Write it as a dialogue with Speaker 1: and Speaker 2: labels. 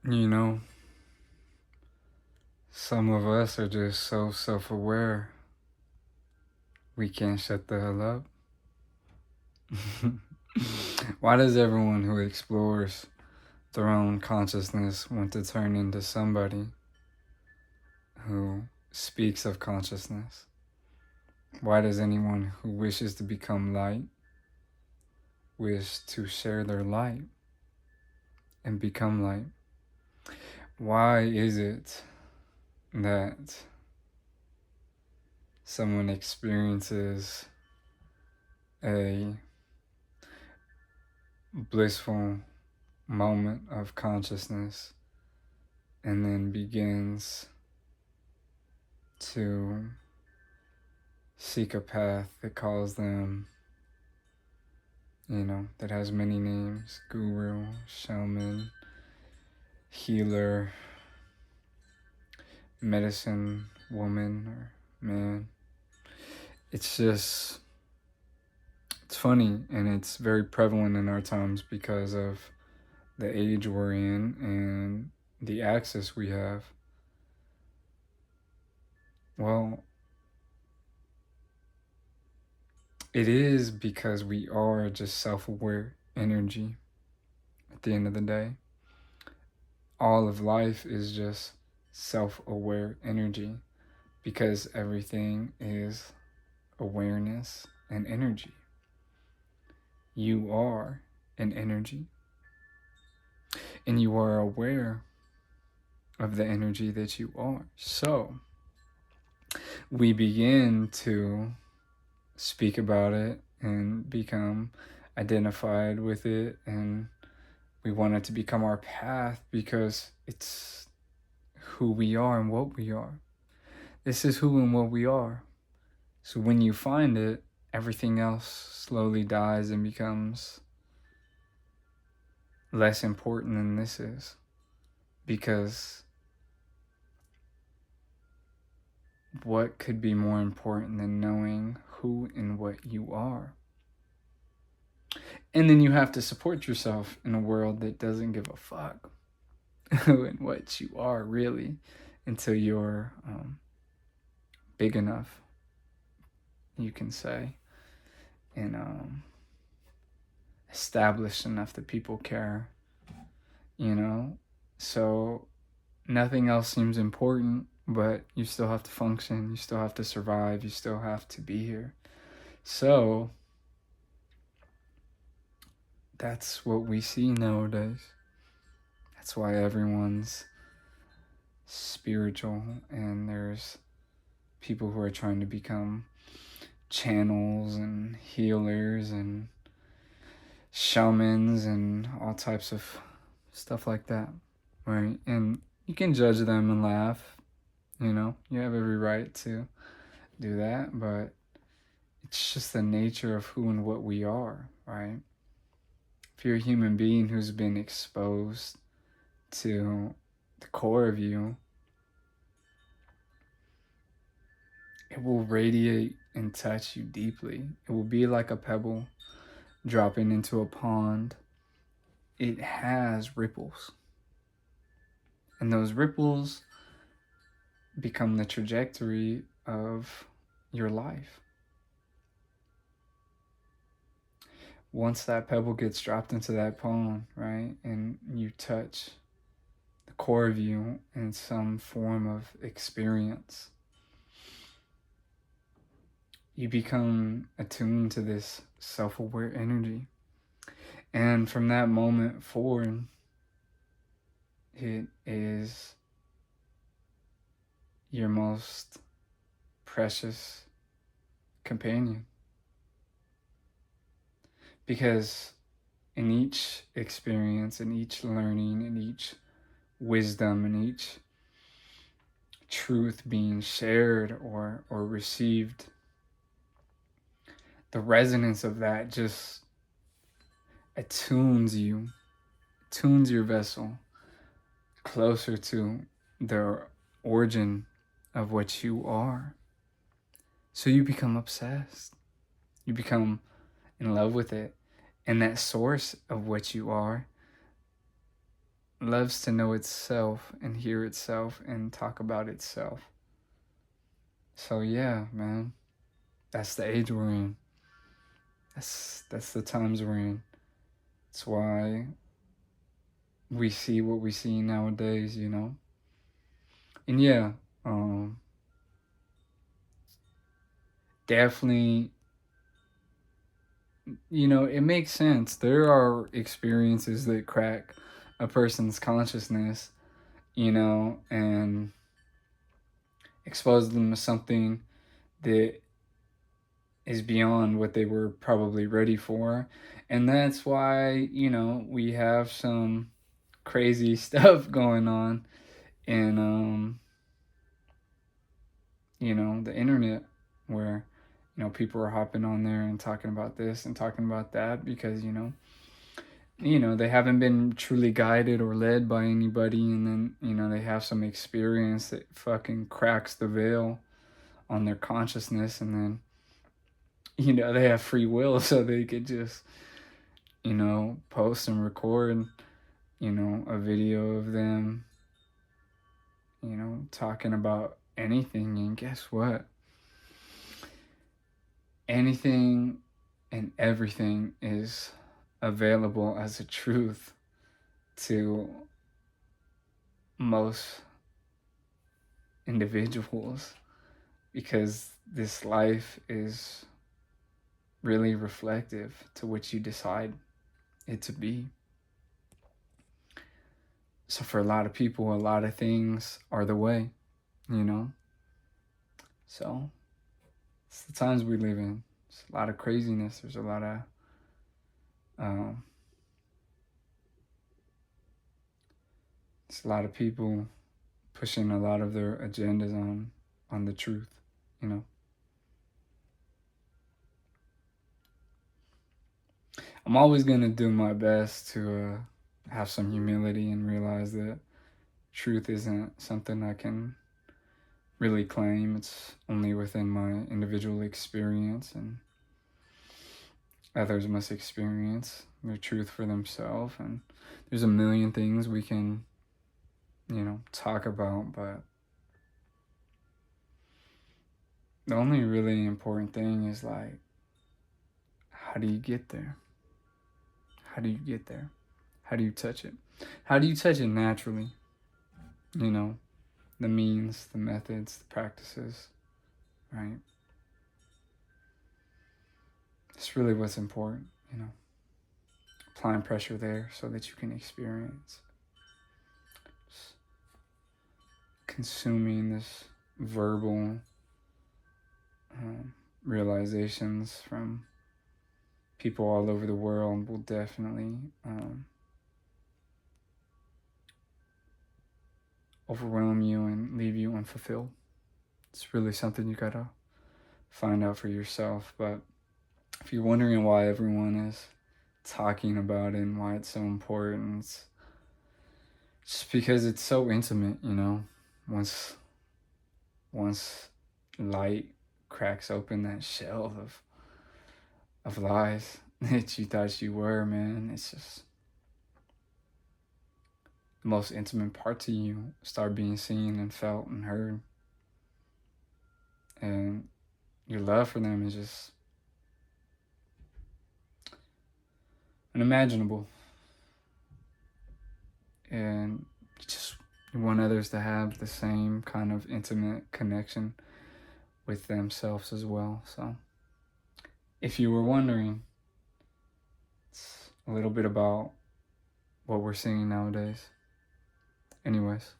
Speaker 1: You know, some of us are just so self-aware, we can't shut the hell up. Why does everyone who explores their own consciousness want to turn into somebody who speaks of consciousness? Why does anyone who wishes to become light wish to share their light and become light? Why is it that someone experiences a blissful moment of consciousness and then begins to seek a path that calls them, that has many names: guru, shaman, healer, medicine woman or man? It's funny, and it's very prevalent in our times because of the age we're in and the access we have. Well, it is because we are just self-aware energy at the end of the day. All of life is just self-aware energy because everything is awareness and energy. You are an energy, and you are aware of the energy that you are. So we begin to speak about it and become identified with it, and we want it to become our path because it's who we are and what we are. This is who and what we are. So when you find it, everything else slowly dies and becomes less important than this is. Because what could be more important than knowing who and what you are? And then you have to support yourself in a world that doesn't give a fuck who and what you are, really, until you're big enough, you can say, and established enough that people care, So nothing else seems important, but you still have to function, you still have to survive, you still have to be here. So that's what we see nowadays. That's why everyone's spiritual, and there's people who are trying to become channels and healers and shamans and all types of stuff like that, right? And you can judge them and laugh, you have every right to do that, but it's just the nature of who and what we are, right? If you're a human being who's been exposed to the core of you, it will radiate and touch you deeply. It will be like a pebble dropping into a pond. It has ripples. And those ripples become the trajectory of your life. Once that pebble gets dropped into that pond, right, and you touch the core of you in some form of experience, you become attuned to this self-aware energy. And from that moment forward, it is your most precious companion. Because in each experience, in each learning, in each wisdom, in each truth being shared or received, the resonance of that just attunes your vessel closer to the origin of what you are. So you become obsessed. You become in love with it. And that source of what you are loves to know itself and hear itself and talk about itself. So yeah, man, that's the age we're in. That's the times we're in. That's why we see what we see nowadays, you know. And yeah, um, definitely, you know, it makes sense. There are experiences that crack a person's consciousness, you know, and expose them to something that is beyond what they were probably ready for. And that's why, you know, we have some crazy stuff going on in, you know, the internet where, you know, people are hopping on there and talking about this and talking about that because, you know, they haven't been truly guided or led by anybody, and then, you know, they have some experience that fucking cracks the veil on their consciousness, and then, you know, they have free will, so they could just, you know, post and record, you know, a video of them, you know, talking about anything. And guess what? Anything and everything is available as a truth to most individuals, because this life is really reflective to what you decide it to be. So for a lot of people, a lot of things are the way, you know? So it's the times we live in. There's a lot of craziness. There's a lot of it's a lot of people pushing a lot of their agendas on the truth, you know. I'm always gonna do my best to have some humility and realize that truth isn't something I can really claim. It's only within my individual experience, and others must experience the truth for themselves. And there's a million things we can, you know, talk about, but the only really important thing is like, how do you get there? How do you get there? How do you touch it? How do you touch it naturally? You know, the means, the methods, the practices, right? It's really what's important, you know. Applying pressure there so that you can experience consuming this verbal realizations from people all over the world will definitely overwhelm you and leave you unfulfilled. It's really something you gotta find out for yourself. But if you're wondering why everyone is talking about it and why it's so important, it's just because it's so intimate, you know. Once light cracks open that shell of lies that you thought you were, man, it's just the most intimate parts of you start being seen and felt and heard. And your love for them is just unimaginable. And you want others to have the same kind of intimate connection with themselves as well. So if you were wondering, it's a little bit about what we're seeing nowadays. Anyways.